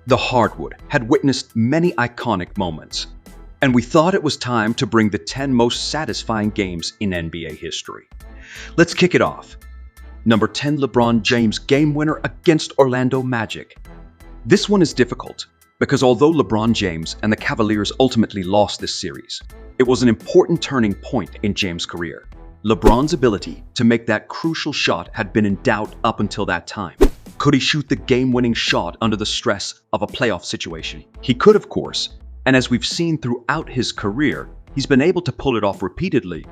The hardwood had witnessed many iconic moments, and we thought it was time to bring the 10 most satisfying games in NBA history. Let's kick it off. Number 10, LeBron James game winner against Orlando Magic. This one is difficult because although LeBron James and the Cavaliers ultimately lost this series, it was an important turning point in James' career. LeBron's ability to make that crucial shot had been in doubt up until that time. Could he shoot the game-winning shot under the stress of a playoff situation? He could, of course, and as we've seen throughout his career, he's been able to pull it off repeatedly.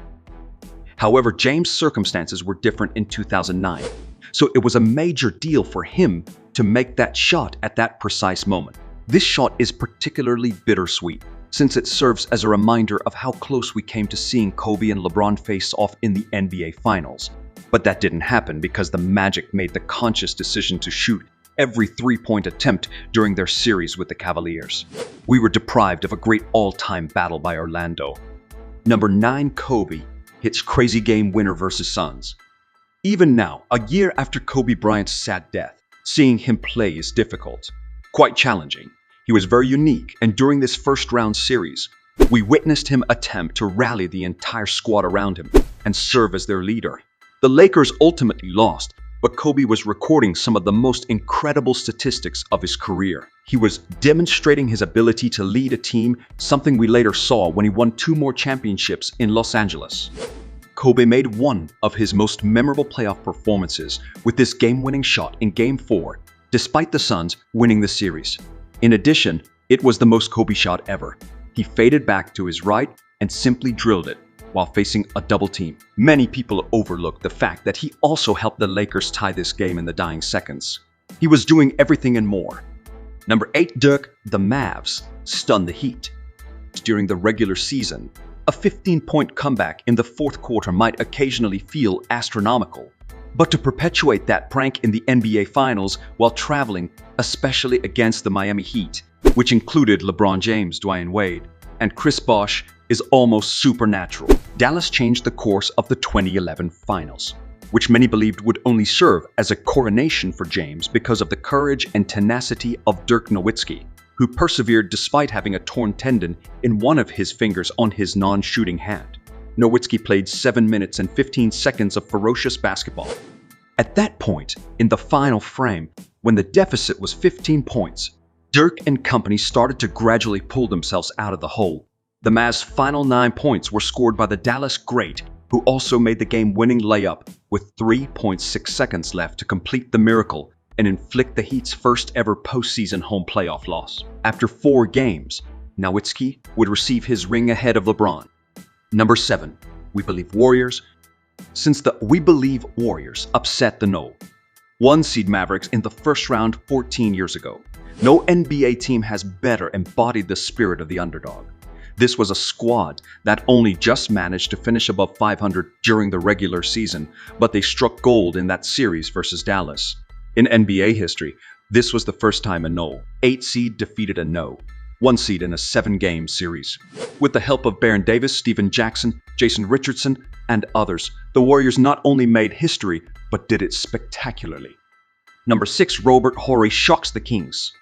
However, James' circumstances were different in 2009, so it was a major deal for him to make that shot at that precise moment. This shot is particularly bittersweet, since it serves as a reminder of how close we came to seeing Kobe and LeBron face off in the NBA Finals. But that didn't happen because the Magic made the conscious decision to shoot every three-point attempt during their series with the Cavaliers. We were deprived of a great all-time battle by Orlando. Number 9, Kobe hits crazy game winner versus Suns. Even now, a year after Kobe Bryant's sad death, seeing him play is difficult, quite challenging. He was very unique, and during this first-round series, we witnessed him attempt to rally the entire squad around him and serve as their leader. The Lakers ultimately lost, but Kobe was recording some of the most incredible statistics of his career. He was demonstrating his ability to lead a team, something we later saw when he won 2 more championships in Los Angeles. Kobe made one of his most memorable playoff performances with this game-winning shot in Game 4, despite the Suns winning the series. In addition, it was the most Kobe shot ever. He faded back to his right and simply drilled it while facing a double team. Many people overlooked the fact that he also helped the Lakers tie this game in the dying seconds. He was doing everything and more. Number 8, Dirk, the Mavs stunned the Heat. During the regular season, a 15-point comeback in the fourth quarter might occasionally feel astronomical. But to perpetuate that prank in the NBA Finals while traveling, especially against the Miami Heat, which included LeBron James, Dwyane Wade, and Chris Bosh, is almost supernatural. Dallas changed the course of the 2011 Finals, which many believed would only serve as a coronation for James because of the courage and tenacity of Dirk Nowitzki, who persevered despite having a torn tendon in one of his fingers on his non-shooting hand. Nowitzki played 7 minutes and 15 seconds of ferocious basketball. At that point, in the final frame, when the deficit was 15 points, Dirk and company started to gradually pull themselves out of the hole. The Mavs' final 9 points were scored by the Dallas great, who also made the game-winning layup with 3.6 seconds left to complete the miracle and inflict the Heat's first-ever postseason home playoff loss. After 4 games, Nowitzki would receive his ring ahead of LeBron. Number 7, We Believe Warriors. Since the We Believe Warriors upset the No. 1 seed Mavericks in the first round 14 years ago, no NBA team has better embodied the spirit of the underdog. This was a squad that only just managed to finish above 500 during the regular season, but they struck gold in that series versus Dallas. In NBA history, this was the first time a No. 8 seed defeated a No. 1 seed in a 7-game series. With the help of Baron Davis, Stephen Jackson, Jason Richardson, and others, the Warriors not only made history, but did it spectacularly. Number 6, Robert Horry shocks the Kings.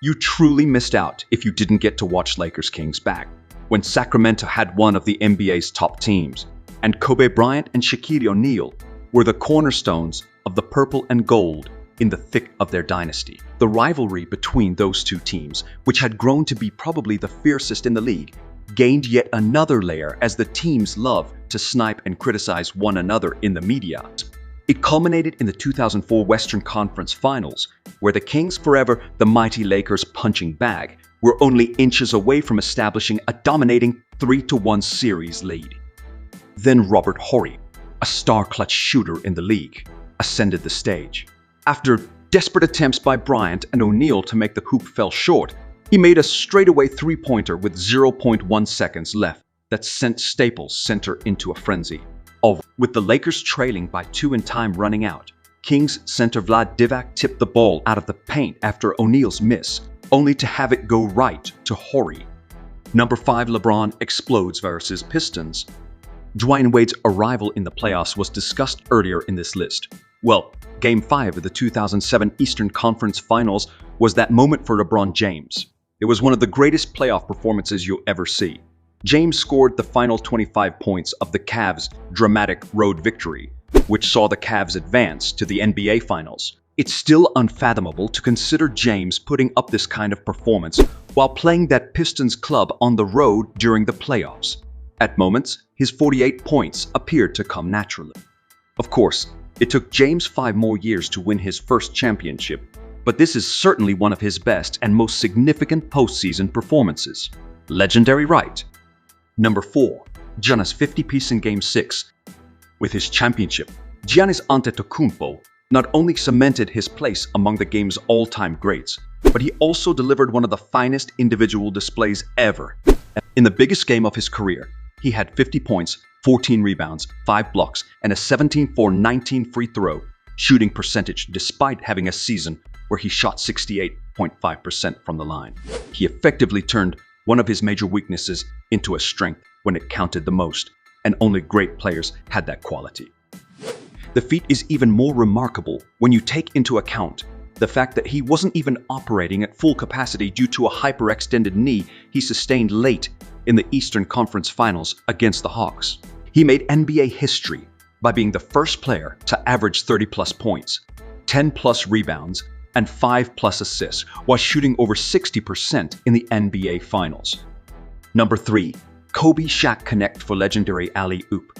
You truly missed out if you didn't get to watch Lakers-Kings back, when Sacramento had one of the NBA's top teams, and Kobe Bryant and Shaquille O'Neal were the cornerstones of the purple and gold in the thick of their dynasty. The rivalry between those two teams, which had grown to be probably the fiercest in the league, gained yet another layer as the teams loved to snipe and criticize one another in the media. It culminated in the 2004 Western Conference Finals, where the Kings, forever the mighty Lakers punching bag, were only inches away from establishing a dominating 3-1 series lead. Then Robert Horry, a star-clutch shooter in the league, ascended the stage. After desperate attempts by Bryant and O'Neal to make the hoop fell short, he made a straightaway three-pointer with 0.1 seconds left that sent Staples Center into a frenzy. With the Lakers trailing by 2 and time running out, Kings center Vlad Divac tipped the ball out of the paint after O'Neal's miss, only to have it go right to Horry. Number 5, LeBron explodes versus Pistons. Dwyane Wade's arrival in the playoffs was discussed earlier in this list. Well, Game 5 of the 2007 Eastern Conference Finals was that moment for LeBron James. It was one of the greatest playoff performances you'll ever see. James scored the final 25 points of the Cavs' dramatic road victory, which saw the Cavs advance to the NBA Finals. It's still unfathomable to consider James putting up this kind of performance while playing that Pistons club on the road during the playoffs. At moments, his 48 points appeared to come naturally. Of course, it took James 5 more years to win his first championship, but this is certainly one of his best and most significant postseason performances. Legendary, right? Number 4. Giannis' 50-piece in Game 6. With his championship, Giannis Antetokounmpo not only cemented his place among the game's all-time greats, but he also delivered one of the finest individual displays ever. In the biggest game of his career, he had 50 points, 14 rebounds, 5 blocks, and a 17-for-19 free throw shooting percentage despite having a season where he shot 68.5% from the line. He effectively turned one of his major weaknesses into a strength when it counted the most, and only great players had that quality. The feat is even more remarkable when you take into account the fact that he wasn't even operating at full capacity due to a hyperextended knee he sustained late in the Eastern Conference Finals against the Hawks. He made NBA history by being the first player to average 30-plus points, 10-plus rebounds, and 5-plus assists while shooting over 60% in the NBA Finals. Number 3. Kobe-Shaq connect for legendary alley-oop.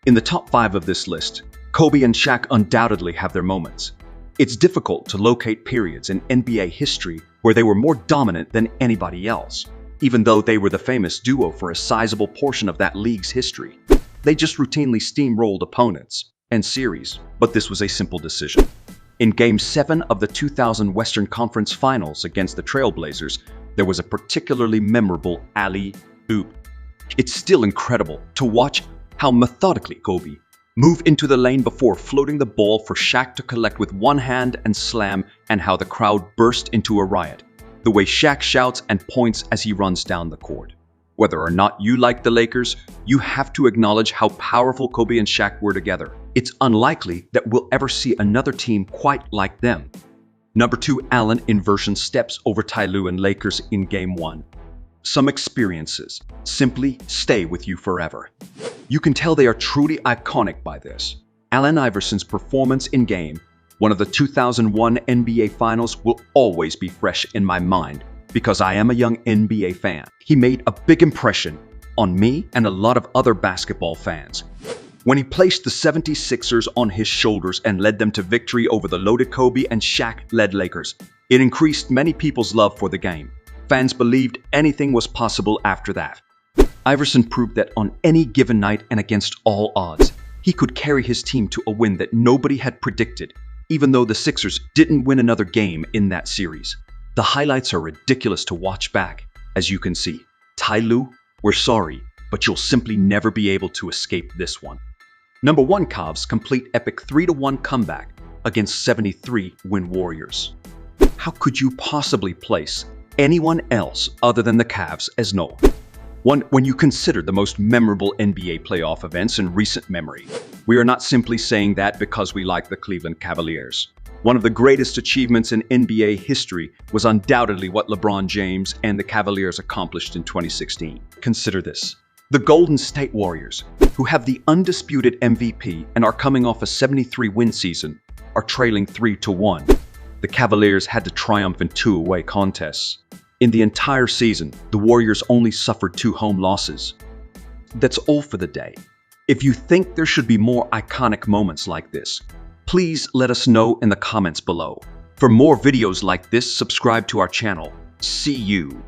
In the top 5 of this list, Kobe and Shaq undoubtedly have their moments. It's difficult to locate periods in NBA history where they were more dominant than anybody else, even though they were the famous duo for a sizable portion of that league's history. They just routinely steamrolled opponents and series, but this was a simple decision. In Game 7 of the 2000 Western Conference Finals against the Trailblazers, there was a particularly memorable alley-oop. It's still incredible to watch how methodically Kobe moved into the lane before floating the ball for Shaq to collect with one hand and slam, and how the crowd burst into a riot. The way Shaq shouts and points as he runs down the court. Whether or not you like the Lakers, you have to acknowledge how powerful Kobe and Shaq were together. It's unlikely that we'll ever see another team quite like them. Number 2. Allen inversion steps over Ty Lue and Lakers in Game 1. Some experiences simply stay with you forever. You can tell they are truly iconic by this. Allen Iverson's performance in Game 1 of the 2001 NBA Finals will always be fresh in my mind because I am a young NBA fan. He made a big impression on me and a lot of other basketball fans. When he placed the 76ers on his shoulders and led them to victory over the loaded Kobe and Shaq-led Lakers, it increased many people's love for the game. Fans believed anything was possible after that. Iverson proved that on any given night and against all odds, he could carry his team to a win that nobody had predicted, even though the Sixers didn't win another game in that series. The highlights are ridiculous to watch back, as you can see. Ty Lue, we're sorry, but you'll simply never be able to escape this one. Number 1. Cavs complete epic 3-1 comeback against 73-win Warriors. How could you possibly place anyone else other than the Cavs as no? When you consider the most memorable NBA playoff events in recent memory. We are not simply saying that because we like the Cleveland Cavaliers. One of the greatest achievements in NBA history was undoubtedly what LeBron James and the Cavaliers accomplished in 2016. Consider this. The Golden State Warriors, who have the undisputed MVP and are coming off a 73-win season, are trailing 3-1. The Cavaliers had to triumph in 2 away contests. In the entire season, the Warriors only suffered 2 home losses. That's all for the day. If you think there should be more iconic moments like this, please let us know in the comments below. For more videos like this, subscribe to our channel. See you.